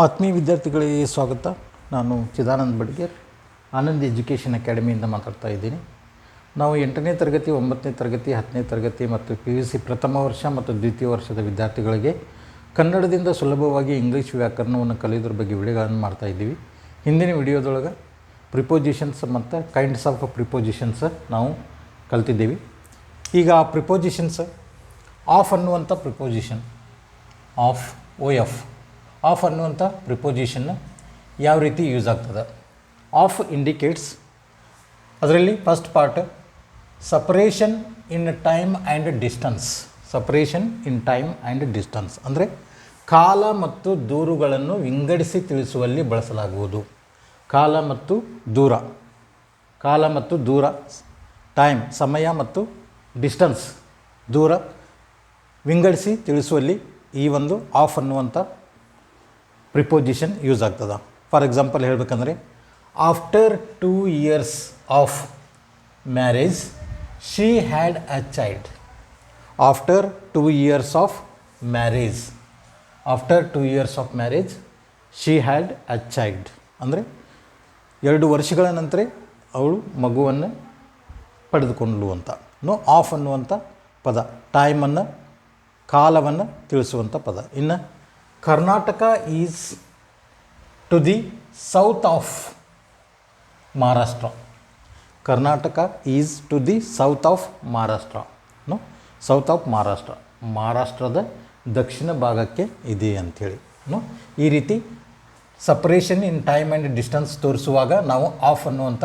ಆತ್ಮೀಯ ವಿದ್ಯಾರ್ಥಿಗಳಿಗೆ ಸ್ವಾಗತ. ನಾನು ಚಿದಾನಂದ ಬಡ್ಗೇರ್, ಆನಂದ್ ಎಜುಕೇಷನ್ ಅಕಾಡೆಮಿಯಿಂದ ಮಾತಾಡ್ತಾ ಇದ್ದೀನಿ. ನಾವು 8ನೇ ತರಗತಿ, 9ನೇ ತರಗತಿ, 10ನೇ ತರಗತಿ ಮತ್ತು PUC ಪ್ರಥಮ ವರ್ಷ ಮತ್ತು ದ್ವಿತೀಯ ವರ್ಷದ ವಿದ್ಯಾರ್ಥಿಗಳಿಗೆ ಕನ್ನಡದಿಂದ ಸುಲಭವಾಗಿ ಇಂಗ್ಲೀಷ್ ವ್ಯಾಕರಣವನ್ನು ಕಲಿಯೋದ್ರ ಬಗ್ಗೆ ವಿಡಿಯೋಗಳನ್ನು ಮಾಡ್ತಾಯಿದ್ದೀವಿ. ಹಿಂದಿನ ವಿಡಿಯೋದೊಳಗೆ ಪ್ರಿಪೋಸಿಷನ್ಸ್ ಮತ್ತು ಕೈಂಡ್ಸ್ ಆಫ್ ಪ್ರಿಪೋಸಿಷನ್ಸ್ ನಾವು ಕಲ್ತಿದ್ದೀವಿ. ಈಗ ಆ ಪ್ರಿಪೋಸಿಷನ್ಸ್ ಆಫ್ ಅನ್ನುವಂಥ ಪ್ರಿಪೋಸಿಷನ್, ಆಫ್ ಅನ್ನುವಂಥ ಪ್ರಿಪೋಸಿಷನ್ ಯಾವ ರೀತಿ ಯೂಸ್ ಆಗ್ತದೆ. ಆಫ್ ಇಂಡಿಕೇಟ್ಸ್, ಅದರಲ್ಲಿ first part separation in time and distance. Separation in time and distance ಅಂದರೆ ಕಾಲ ಮತ್ತು ದೂರುಗಳನ್ನು ವಿಂಗಡಿಸಿ ತಿಳಿಸುವಲ್ಲಿ ಬಳಸಲಾಗುವುದು. ಕಾಲ ಮತ್ತು ದೂರ, ಟೈಮ್ ಸಮಯ ಮತ್ತು ಡಿಸ್ಟನ್ಸ್ ದೂರ ವಿಂಗಡಿಸಿ ತಿಳಿಸುವಲ್ಲಿ ಈ ಒಂದು ಆಫ್ ಅನ್ನುವಂಥ ಪ್ರಿಪೋಸಿಷನ್ ಯೂಸ್ ಆಗ್ತದೆ. ಫಾರ್ ಎಕ್ಸಾಂಪಲ್ ಹೇಳಬೇಕಂದ್ರೆ, after 2 years of marriage she had a child. After 2 years of marriage, after 2 years of marriage she had a child ಅಂದರೆ 2 ವರ್ಷಗಳ ನಂತರ ಅವಳು ಮಗುವನ್ನು ಪಡೆದುಕೊಂಡಳು ಅಂತ. ಆಫ್ ಅನ್ನುವಂಥ ಪದ ಟೈಮನ್ನು, ಕಾಲವನ್ನು ತಿಳಿಸುವಂಥ ಪದ. ಇನ್ನು Karnataka is to the south of Maharashtra. Karnataka is to the south of Maharashtra. South of Maharashtra, ಮಹಾರಾಷ್ಟ್ರದ ದಕ್ಷಿಣ ಭಾಗಕ್ಕೆ ಇದೆ ಅಂಥೇಳಿ. ಈ ರೀತಿ separation in time and distance ತೋರಿಸುವಾಗ ನಾವು ಆಫ್ ಅನ್ನುವಂಥ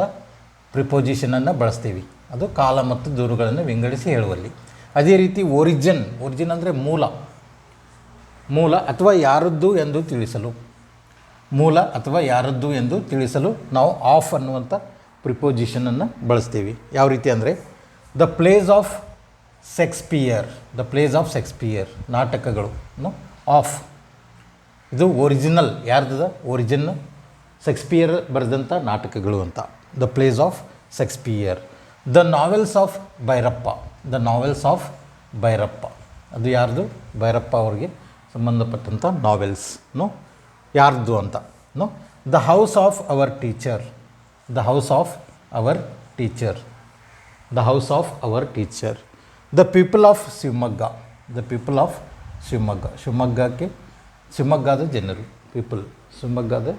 ಪ್ರಿಪೋಸಿಷನನ್ನು ಬಳಸ್ತೀವಿ. ಅದು ಕಾಲ ಮತ್ತು ದೂರುಗಳನ್ನು ವಿಂಗಡಿಸಿ ಹೇಳುವಲ್ಲಿ. ಅದೇ ರೀತಿ ಒರಿಜಿನ್ ಅಂದರೆ ಮೂಲ ಅಥವಾ ಯಾರದ್ದು ಎಂದು ತಿಳಿಸಲು ನಾವು ಆಫ್ ಅನ್ನುವಂಥ ಪ್ರಿಪೋಸಿಷನನ್ನು ಬಳಸ್ತೀವಿ. ಯಾವ ರೀತಿ ಅಂದರೆ, ದ ಪ್ಲೇಸ್ ಆಫ್ ಶೇಕ್ಸ್ಪಿಯರ್ ನಾಟಕಗಳು ಆಫ್. ಇದು ಒರಿಜಿನಲ್, ಯಾರ್ದದ ಒರಿಜಿನ್ ಶೇಕ್ಸ್ಪಿಯರ್ ಬರೆದಂಥ ನಾಟಕಗಳು ಅಂತ. The place of Shakespeare. The novels of Bhyrappa, ಅದು ಯಾರ್ದು? ಭೈರಪ್ಪ ಅವ್ರಿಗೆ ಸಂಬಂಧಪಟ್ಟಂಥ ನಾವೆಲ್ಸ್ ಯಾರ್ದು ಅಂತ. The house of our teacher, the house of our teacher. The people of Shivamogga, ಶಿವಮೊಗ್ಗದ ಜನರು, ಶಿವಮೊಗ್ಗದ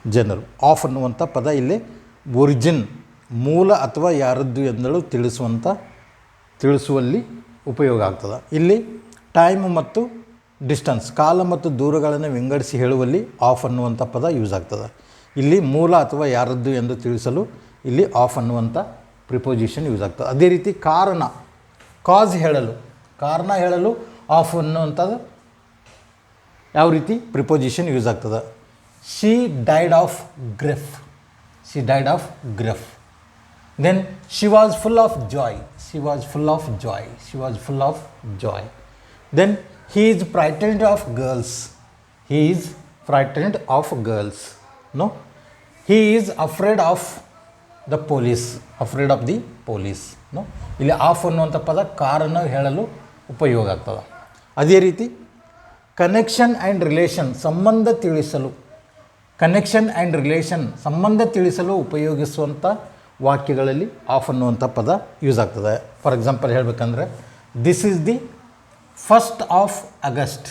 ಜನರು. ಆಫ್ ಅನ್ನುವಂಥ ಪದ ಇಲ್ಲಿ ಒರಿಜಿನ್, ಮೂಲ ಅಥವಾ ಯಾರದ್ದು ಎಂದಳು ತಿಳಿಸುವಲ್ಲಿ ಉಪಯೋಗ ಆಗ್ತದೆ. ಇಲ್ಲಿ ಟೈಮ್ ಮತ್ತು ಡಿಸ್ಟನ್ಸ್, ಕಾಲ ಮತ್ತು ದೂರಗಳನ್ನು ವಿಂಗಡಿಸಿ ಹೇಳುವಲ್ಲಿ ಆಫ್ ಅನ್ನುವಂಥ ಪದ ಯೂಸ್ ಆಗ್ತದೆ. ಇಲ್ಲಿ ಮೂಲ ಅಥವಾ ಯಾರದ್ದು ಎಂದು ತಿಳಿಸಲು ಇಲ್ಲಿ ಆಫ್ ಅನ್ನುವಂಥ ಪ್ರಿಪೋಸಿಷನ್ ಯೂಸ್ ಆಗ್ತದೆ. ಅದೇ ರೀತಿ ಕಾರಣ ಹೇಳಲು ಆಫ್ ಅನ್ನುವಂಥದ್ದು ಯಾವ ರೀತಿ ಪ್ರಿಪೋಸಿಷನ್ ಯೂಸ್ ಆಗ್ತದೆ. She died of grief. Then she was full of joy. Then he is frightened of girls. He is afraid of the police. ಇಲ್ಲಿ ಆಫ್ ಅನ್ನುವಂಥ ಪದ ಕಾರಣ ಹೇಳಲು ಉಪಯೋಗ ಆಗ್ತದೆ. ಅದೇ ರೀತಿ ಕನೆಕ್ಷನ್ ಆ್ಯಂಡ್ ರಿಲೇಷನ್, ಸಂಬಂಧ ತಿಳಿಸಲು ಉಪಯೋಗಿಸುವಂಥ ವಾಕ್ಯಗಳಲ್ಲಿ ಆಫ್ ಅನ್ನುವಂಥ ಪದ ಯೂಸ್ ಆಗ್ತದೆ. ಫಾರ್ ಎಕ್ಸಾಂಪಲ್ ಹೇಳಬೇಕಂದ್ರೆ, this is the 1st of August.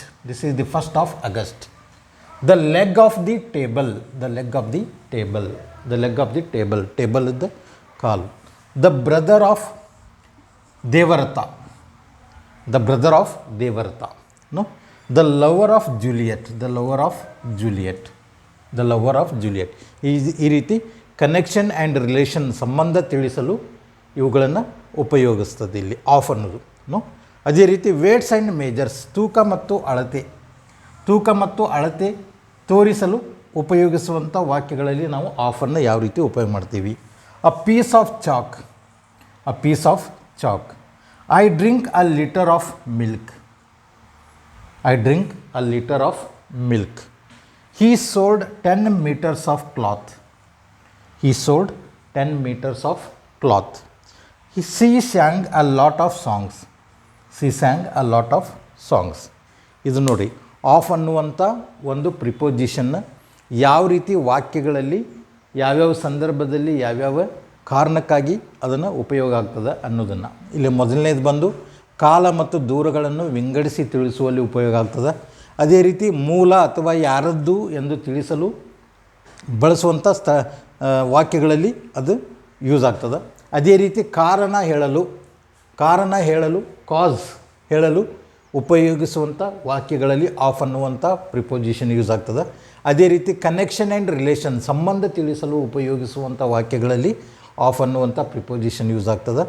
The leg of the table. Table is the call. The brother of Devarata. The lover of Juliet. ಈ ರೀತಿ ಕನೆಕ್ಷನ್ ಆ್ಯಂಡ್ ರಿಲೇಷನ್, ಸಂಬಂಧ ತಿಳಿಸಲು ಇವುಗಳನ್ನು ಉಪಯೋಗಿಸ್ತದೆ ಇಲ್ಲಿ ಆಫ್ ಅನ್ನೋದು. ಅದೇ ರೀತಿ ವೇಟ್ಸ್ ಆ್ಯಂಡ್ ಮೇಜರ್ಸ್, ತೂಕ ಮತ್ತು ಅಳತೆ ತೋರಿಸಲು ಉಪಯೋಗಿಸುವಂಥ ವಾಕ್ಯಗಳಲ್ಲಿ ನಾವು ಆಫನ್ನು ಯಾವ ರೀತಿ ಉಪಯೋಗ ಮಾಡ್ತೀವಿ. A piece of chalk. I drink a litre of milk. He sold 10 meters of cloth. She sang a lot of songs. ಇದು ನೋಡಿ, ಆಫ್ ಅನ್ನುವಂಥ ಒಂದು ಪ್ರಿಪೋಸಿಷನ್ನ ಯಾವ ರೀತಿ ವಾಕ್ಯಗಳಲ್ಲಿ ಯಾವ್ಯಾವ ಸಂದರ್ಭದಲ್ಲಿ ಯಾವ್ಯಾವ ಕಾರಣಕ್ಕಾಗಿ ಅದನ್ನು ಉಪಯೋಗ ಆಗ್ತದೆ ಅನ್ನೋದನ್ನು. ಇಲ್ಲಿ ಮೊದಲನೇದು ಬಂದು ಕಾಲ ಮತ್ತು ದೂರಗಳನ್ನು ವಿಂಗಡಿಸಿ ತಿಳಿಸುವಲ್ಲಿ ಉಪಯೋಗ ಆಗ್ತದೆ. ಅದೇ ರೀತಿ ಮೂಲ ಅಥವಾ ಯಾರದ್ದು ಎಂದು ತಿಳಿಸಲು ಬಳಸುವಂಥ ವಾಕ್ಯಗಳಲ್ಲಿ ಅದು ಯೂಸ್ ಆಗ್ತದೆ. ಅದೇ ರೀತಿ ಕಾರಣ ಹೇಳಲು ಕಾಸ್ ಹೇಳಲು ಉಪಯೋಗಿಸುವಂಥ ವಾಕ್ಯಗಳಲ್ಲಿ ಆಫ್ ಅನ್ನುವಂಥ ಪ್ರಿಪೋಸಿಷನ್ ಯೂಸ್ ಆಗ್ತದೆ. ಅದೇ ರೀತಿ ಕನೆಕ್ಷನ್ ಆ್ಯಂಡ್ ರಿಲೇಷನ್ ಸಂಬಂಧ ತಿಳಿಸಲು ಉಪಯೋಗಿಸುವಂಥ ವಾಕ್ಯಗಳಲ್ಲಿ ಆಫ್ ಅನ್ನುವಂಥ ಪ್ರಿಪೋಸಿಷನ್ ಯೂಸ್ ಆಗ್ತದೆ.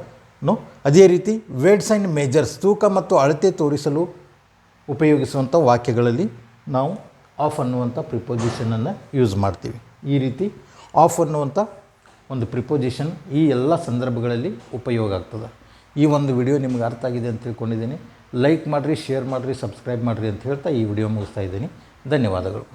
ಅದೇ ರೀತಿ ವೇಟ್ಸ್ ಆ್ಯಂಡ್ ಮೇಜರ್ಸ್ ತೂಕ ಮತ್ತು ಅಳತೆ ತೋರಿಸಲು ಉಪಯೋಗಿಸುವಂಥ ವಾಕ್ಯಗಳಲ್ಲಿ ನಾವು ಆಫ್ ಅನ್ನುವಂಥ ಪ್ರಿಪೋಸಿಷನನ್ನು ಯೂಸ್ ಮಾಡ್ತೀವಿ. ಈ ರೀತಿ ಆಫ್ ಅನ್ನುವಂಥ ಒಂದು ಪ್ರಿಪೋಸಿಷನ್ ಈ ಎಲ್ಲ ಸಂದರ್ಭಗಳಲ್ಲಿ ಉಪಯೋಗ ಆಗ್ತದೆ. ಈ ಒಂದು ವಿಡಿಯೋ ನಿಮ್ಗೆ ಅರ್ಥ ಆಗಿದೆ ಅಂತ ತಿಳ್ಕೊಂಡಿದ್ದೀನಿ. ಲೈಕ್ ಮಾಡಿರಿ, ಶೇರ್ ಮಾಡಿರಿ, ಸಬ್ಸ್ಕ್ರೈಬ್ ಮಾಡಿರಿ ಅಂತ ಹೇಳ್ತಾ ಈ ವಿಡಿಯೋ ಮುಗಿಸ್ತಾ ಇದ್ದೀನಿ. ಧನ್ಯವಾದಗಳು.